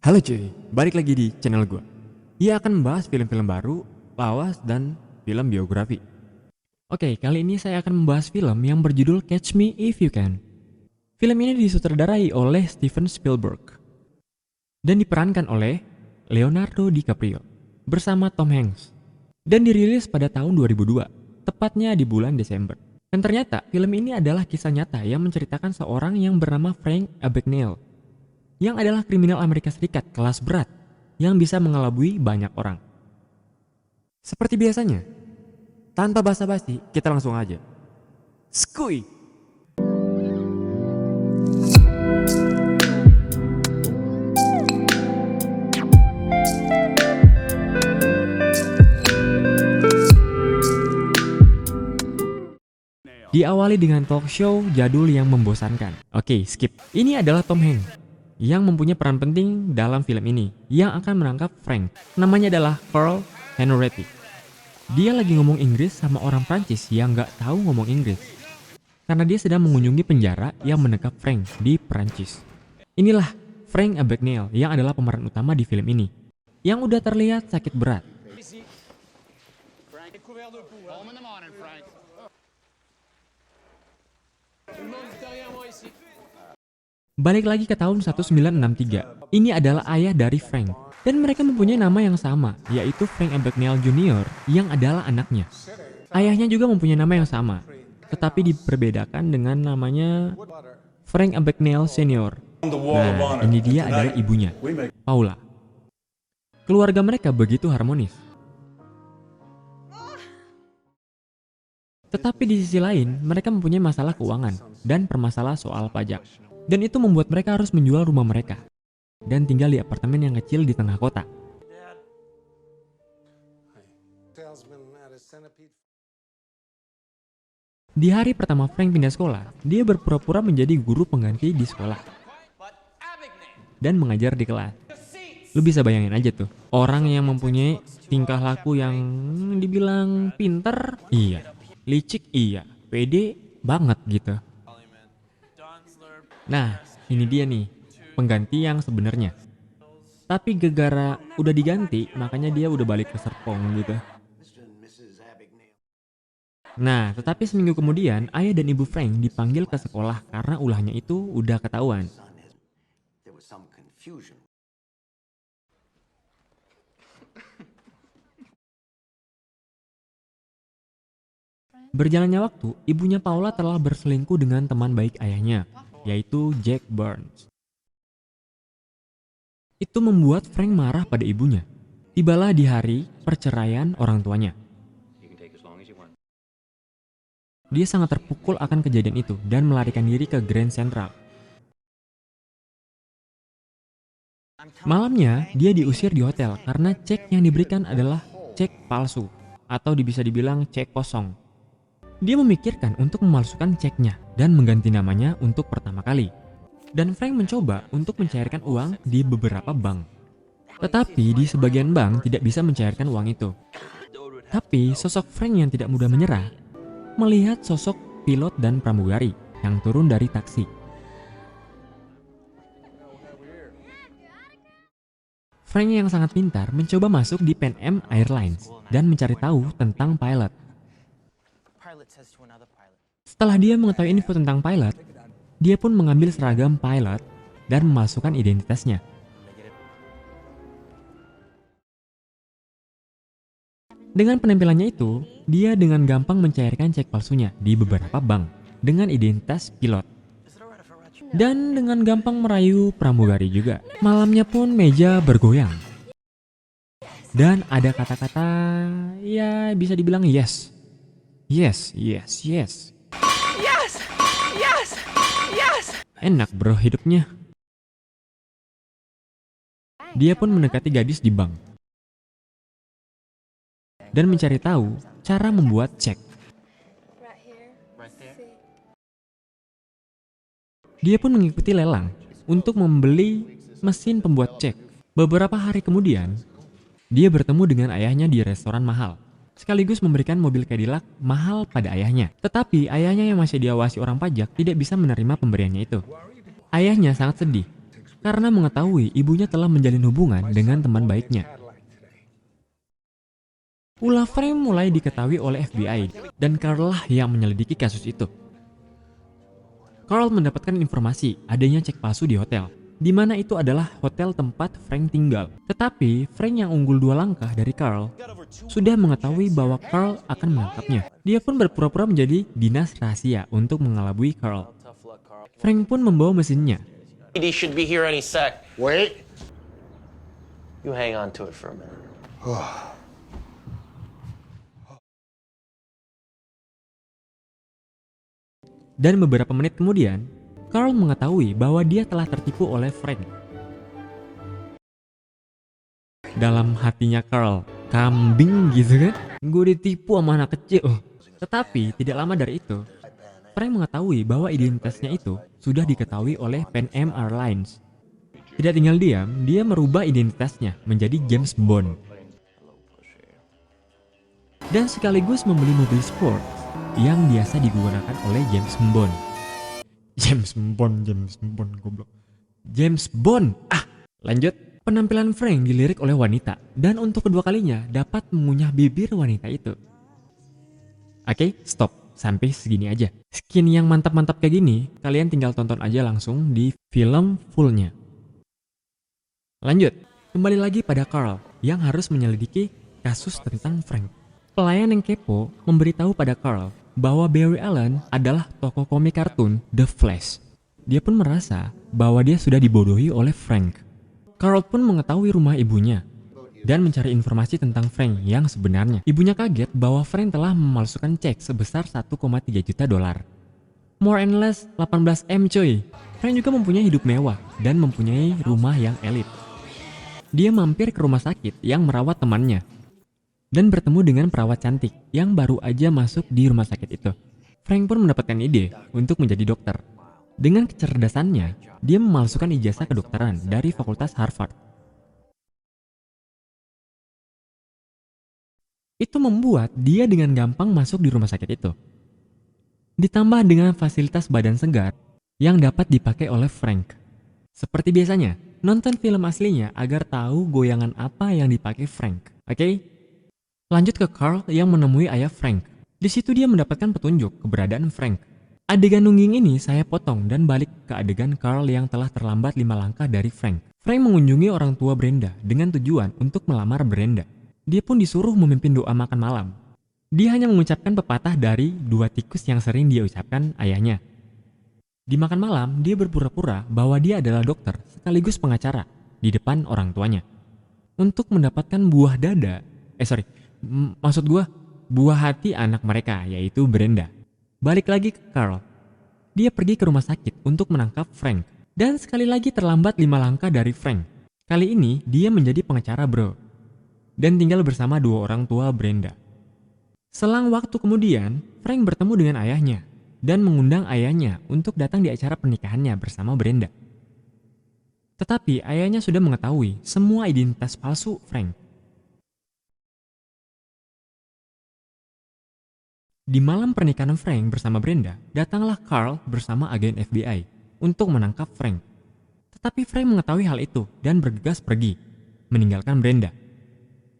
Halo cuy, balik lagi di channel gue. Ia akan membahas film-film baru, lawas, dan film biografi. Oke, kali ini saya akan membahas film yang berjudul Catch Me If You Can. Film ini disutradarai oleh Steven Spielberg dan diperankan oleh Leonardo DiCaprio bersama Tom Hanks dan dirilis pada tahun 2002, tepatnya di bulan Desember. Dan ternyata film ini adalah kisah nyata yang menceritakan seorang yang bernama Frank Abagnale, yang adalah kriminal Amerika Serikat kelas berat yang bisa mengelabui banyak orang. Seperti biasanya, tanpa basa-basi, kita langsung aja. Skuy! Diawali dengan talk show jadul yang membosankan. Oke, skip. Ini adalah Tom Hanks yang mempunyai peran penting dalam film ini, yang akan menangkap Frank. Namanya adalah Carl Henretti. Dia lagi ngomong Inggris sama orang Prancis yang nggak tahu ngomong Inggris, karena dia sedang mengunjungi penjara yang menangkap Frank di Prancis. Inilah Frank Abagnale yang adalah pemeran utama di film ini, yang udah terlihat sakit berat. Balik lagi ke tahun 1963, ini adalah ayah dari Frank, dan mereka mempunyai nama yang sama, yaitu Frank Abagnale Jr. yang adalah anaknya. Ayahnya juga mempunyai nama yang sama, tetapi diperbedakan dengan namanya Frank Abagnale Sr. Nah, ini dia adalah ibunya, Paula. Keluarga mereka begitu harmonis. Tetapi di sisi lain, mereka mempunyai masalah keuangan dan permasalahan soal pajak. Dan itu membuat mereka harus menjual rumah mereka dan tinggal di apartemen yang kecil di tengah kota. Di hari pertama Frank pindah sekolah, dia berpura-pura menjadi guru pengganti di sekolah dan mengajar di kelas. Lu bisa bayangin aja tuh, orang yang mempunyai tingkah laku yang dibilang pinter, iya, licik, iya, pede banget gitu. Nah, ini dia nih, pengganti yang sebenarnya. Tapi gara-gara udah diganti, makanya dia udah balik ke Serpong gitu. Nah, tetapi seminggu kemudian, ayah dan ibu Frank dipanggil ke sekolah karena ulahnya itu udah ketahuan. Berjalannya waktu, ibunya Paula telah berselingkuh dengan teman baik ayahnya, yaitu Jack Burns. Itu membuat Frank marah pada ibunya. Tibalah di hari perceraian orang tuanya. Dia sangat terpukul akan kejadian itu dan melarikan diri ke Grand Central. Malamnya, dia diusir di hotel karena cek yang diberikan adalah cek palsu, atau bisa dibilang cek kosong. Dia memikirkan untuk memalsukan ceknya dan mengganti namanya untuk pertama kali. Dan Frank mencoba untuk mencairkan uang di beberapa bank. Tetapi di sebagian bank tidak bisa mencairkan uang itu. Tapi sosok Frank yang tidak mudah menyerah melihat sosok pilot dan pramugari yang turun dari taksi. Frank yang sangat pintar mencoba masuk di Pan Am Airlines dan mencari tahu tentang pilot. Setelah dia mengetahui info tentang pilot, dia pun mengambil seragam pilot dan memasukkan identitasnya. Dengan penampilannya itu, dia dengan gampang mencairkan cek palsunya di beberapa bank dengan identitas pilot. Dan dengan gampang merayu pramugari juga. Malamnya pun meja bergoyang. Dan ada kata-kata, ya bisa dibilang yes. Yes, yes, yes. Yes! Yes! Yes! Enak bro hidupnya. Dia pun mendekati gadis di bank. dan mencari tahu cara membuat cek. Dia pun mengikuti lelang untuk membeli mesin pembuat cek. Beberapa hari kemudian, dia bertemu dengan ayahnya di restoran mahal, sekaligus memberikan mobil Cadillac mahal pada ayahnya. Tetapi ayahnya yang masih diawasi orang pajak tidak bisa menerima pemberiannya itu. Ayahnya sangat sedih karena mengetahui ibunya telah menjalin hubungan dengan teman baiknya. Ulah Frank mulai diketahui oleh FBI dan Carl lah yang menyelidiki kasus itu. Carl mendapatkan informasi adanya cek palsu di hotel, di mana itu adalah hotel tempat Frank tinggal. Tetapi Frank yang unggul 2 langkah dari Carl sudah mengetahui bahwa Carl akan menangkapnya. Dia pun berpura-pura menjadi dinas rahasia untuk mengelabui Carl. Frank pun membawa mesinnya. He should be here any sec. Wait. You hang on to it for a minute. Dan beberapa menit kemudian, Carl mengetahui bahwa dia telah tertipu oleh Frank. Dalam hatinya Carl, kambing gitu kan? Gue ditipu sama anak kecil. Tetapi tidak lama dari itu, Frank mengetahui bahwa identitasnya itu sudah diketahui oleh Pan Am Airlines. Tidak tinggal diam, dia merubah identitasnya menjadi James Bond. Dan sekaligus membeli mobil sport yang biasa digunakan oleh James Bond. James Bond, goblok. James Bond! Lanjut. Penampilan Frank dilirik oleh wanita, dan untuk kedua kalinya dapat mengunyah bibir wanita itu. Oke, stop. Sampai segini aja. Skin yang mantap-mantap kayak gini, kalian tinggal tonton aja langsung di film fullnya. Lanjut. Kembali lagi pada Carl yang harus menyelidiki kasus tentang Frank. Pelayan yang kepo memberitahu pada Carl bahwa Barry Allen adalah tokoh komik kartun The Flash. Dia pun merasa bahwa dia sudah dibodohi oleh Frank. Carl pun mengetahui rumah ibunya dan mencari informasi tentang Frank yang sebenarnya. Ibunya kaget bahwa Frank telah memalsukan cek sebesar 1,3 juta dolar. More and less 18 M coy. Frank juga mempunyai hidup mewah dan mempunyai rumah yang elit. Dia mampir ke rumah sakit yang merawat temannya dan bertemu dengan perawat cantik yang baru aja masuk di rumah sakit itu. Frank pun mendapatkan ide untuk menjadi dokter. Dengan kecerdasannya, dia memalsukan ijazah kedokteran dari Fakultas Harvard. Itu membuat dia dengan gampang masuk di rumah sakit itu. Ditambah dengan fasilitas badan segar yang dapat dipakai oleh Frank. Seperti biasanya, nonton film aslinya agar tahu goyangan apa yang dipakai Frank. Oke? Lanjut ke Carl yang menemui ayah Frank. Di situ dia mendapatkan petunjuk keberadaan Frank. Adegan nungging ini saya potong dan balik ke adegan Carl yang telah terlambat 5 langkah dari Frank. Frank mengunjungi orang tua Brenda dengan tujuan untuk melamar Brenda. Dia pun disuruh memimpin doa makan malam. Dia hanya mengucapkan pepatah dari 2 tikus yang sering dia ucapkan ayahnya. Di makan malam, dia berpura-pura bahwa dia adalah dokter sekaligus pengacara di depan orang tuanya. Untuk mendapatkan buah dada, maksud gue, buah hati anak mereka, yaitu Brenda. Balik lagi ke Carl. Dia pergi ke rumah sakit untuk menangkap Frank. Dan sekali lagi terlambat 5 langkah dari Frank. Kali ini, dia menjadi pengacara bro. Dan tinggal bersama 2 orang tua Brenda. Selang waktu kemudian, Frank bertemu dengan ayahnya. Dan mengundang ayahnya untuk datang di acara pernikahannya bersama Brenda. Tetapi ayahnya sudah mengetahui semua identitas palsu Frank. Di malam pernikahan Frank bersama Brenda, datanglah Carl bersama agen FBI untuk menangkap Frank. Tetapi Frank mengetahui hal itu dan bergegas pergi, meninggalkan Brenda.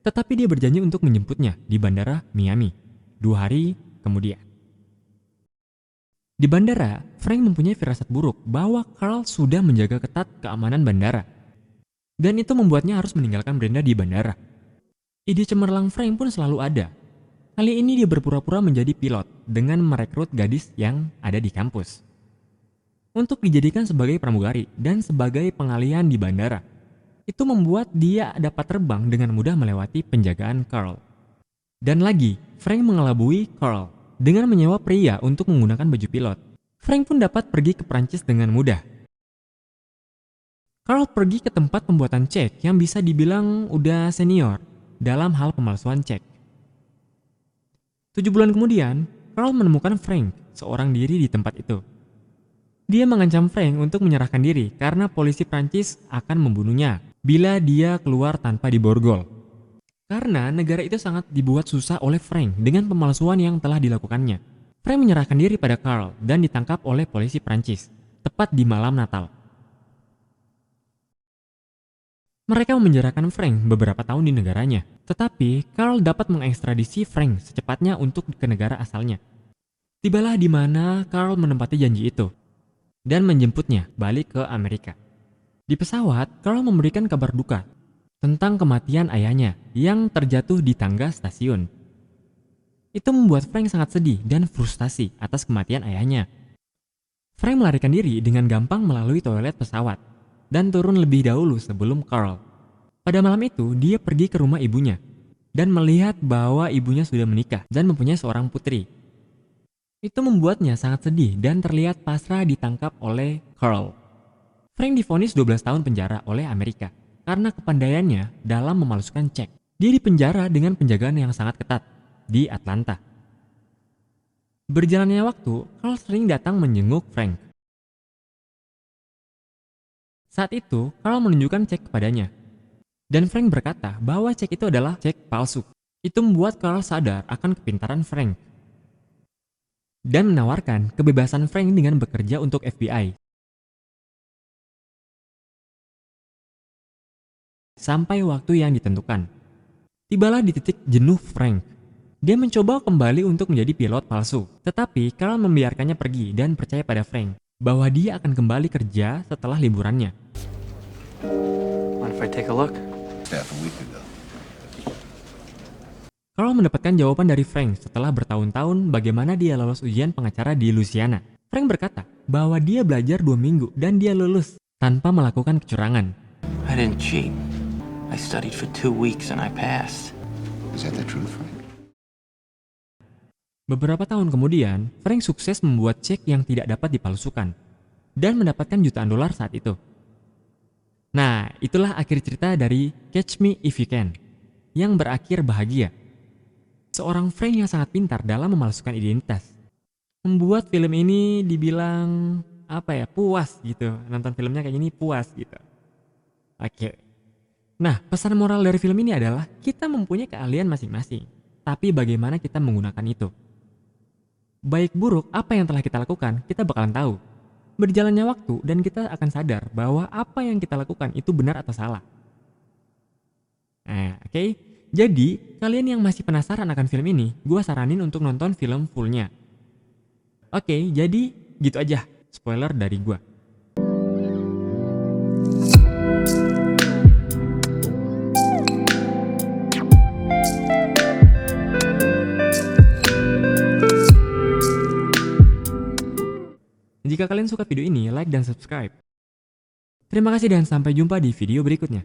Tetapi dia berjanji untuk menjemputnya di bandara Miami 2 hari kemudian. Di bandara, Frank mempunyai firasat buruk bahwa Carl sudah menjaga ketat keamanan bandara. Dan itu membuatnya harus meninggalkan Brenda di bandara. Ide cemerlang Frank pun selalu ada. Kali ini dia berpura-pura menjadi pilot dengan merekrut gadis yang ada di kampus untuk dijadikan sebagai pramugari dan sebagai pengalihan di bandara. Itu membuat dia dapat terbang dengan mudah melewati penjagaan Carl. Dan lagi, Frank mengelabui Carl dengan menyewa pria untuk menggunakan baju pilot. Frank pun dapat pergi ke Prancis dengan mudah. Carl pergi ke tempat pembuatan cek yang bisa dibilang udah senior dalam hal pemalsuan cek. 7 bulan kemudian, Carl menemukan Frank seorang diri di tempat itu. Dia mengancam Frank untuk menyerahkan diri karena polisi Prancis akan membunuhnya bila dia keluar tanpa diborgol. Karena negara itu sangat dibuat susah oleh Frank dengan pemalsuan yang telah dilakukannya. Frank menyerahkan diri pada Carl dan ditangkap oleh polisi Prancis, tepat di malam Natal. Mereka memenjarakan Frank beberapa tahun di negaranya, tetapi Carl dapat mengekstradisi Frank secepatnya untuk ke negara asalnya. Tibalah di mana Carl menempati janji itu dan menjemputnya balik ke Amerika. Di pesawat, Carl memberikan kabar duka tentang kematian ayahnya yang terjatuh di tangga stasiun. Itu membuat Frank sangat sedih dan frustasi atas kematian ayahnya. Frank melarikan diri dengan gampang melalui toilet pesawat dan turun lebih dahulu sebelum Carl. Pada malam itu, dia pergi ke rumah ibunya dan melihat bahwa ibunya sudah menikah dan mempunyai seorang putri. Itu membuatnya sangat sedih dan terlihat pasrah ditangkap oleh Carl. Frank divonis 12 tahun penjara oleh Amerika karena kepandaiannya dalam memalsukan cek. Dia dipenjara dengan penjagaan yang sangat ketat di Atlanta. Berjalannya waktu, Carl sering datang menjenguk Frank. Saat itu, Carl menunjukkan cek kepadanya. Dan Frank berkata bahwa cek itu adalah cek palsu. Itu membuat Carl sadar akan kepintaran Frank. Dan menawarkan kebebasan Frank dengan bekerja untuk FBI. Sampai waktu yang ditentukan. Tibalah di titik jenuh Frank. Dia mencoba kembali untuk menjadi pilot palsu. Tetapi Carl membiarkannya pergi dan percaya pada Frank bahwa dia akan kembali kerja setelah liburannya. Mind if I take a look? Half a week ago. Carl mendapatkan jawaban dari Frank setelah bertahun-tahun bagaimana dia lolos ujian pengacara di Louisiana. Frank berkata bahwa dia belajar 2 minggu dan dia lulus tanpa melakukan kecurangan. I didn't cheat. I studied for 2 weeks and I passed. Is that the truth, Frank? Beberapa tahun kemudian, Frank sukses membuat cek yang tidak dapat dipalsukan dan mendapatkan jutaan dolar saat itu. Nah, itulah akhir cerita dari Catch Me If You Can yang berakhir bahagia. Seorang Frank yang sangat pintar dalam memalsukan identitas. Membuat film ini dibilang puas gitu. Nonton filmnya kayak gini puas gitu. Oke. Nah, pesan moral dari film ini adalah kita mempunyai keahlian masing-masing, tapi bagaimana kita menggunakan itu. Baik buruk apa yang telah kita lakukan, kita bakalan tahu. Berjalannya waktu dan kita akan sadar bahwa apa yang kita lakukan itu benar atau salah. Nah, oke. Jadi, kalian yang masih penasaran akan film ini, gue saranin untuk nonton film fullnya. Oke, jadi gitu aja spoiler dari gue. Jika kalian suka video ini, like dan subscribe. Terima kasih dan sampai jumpa di video berikutnya.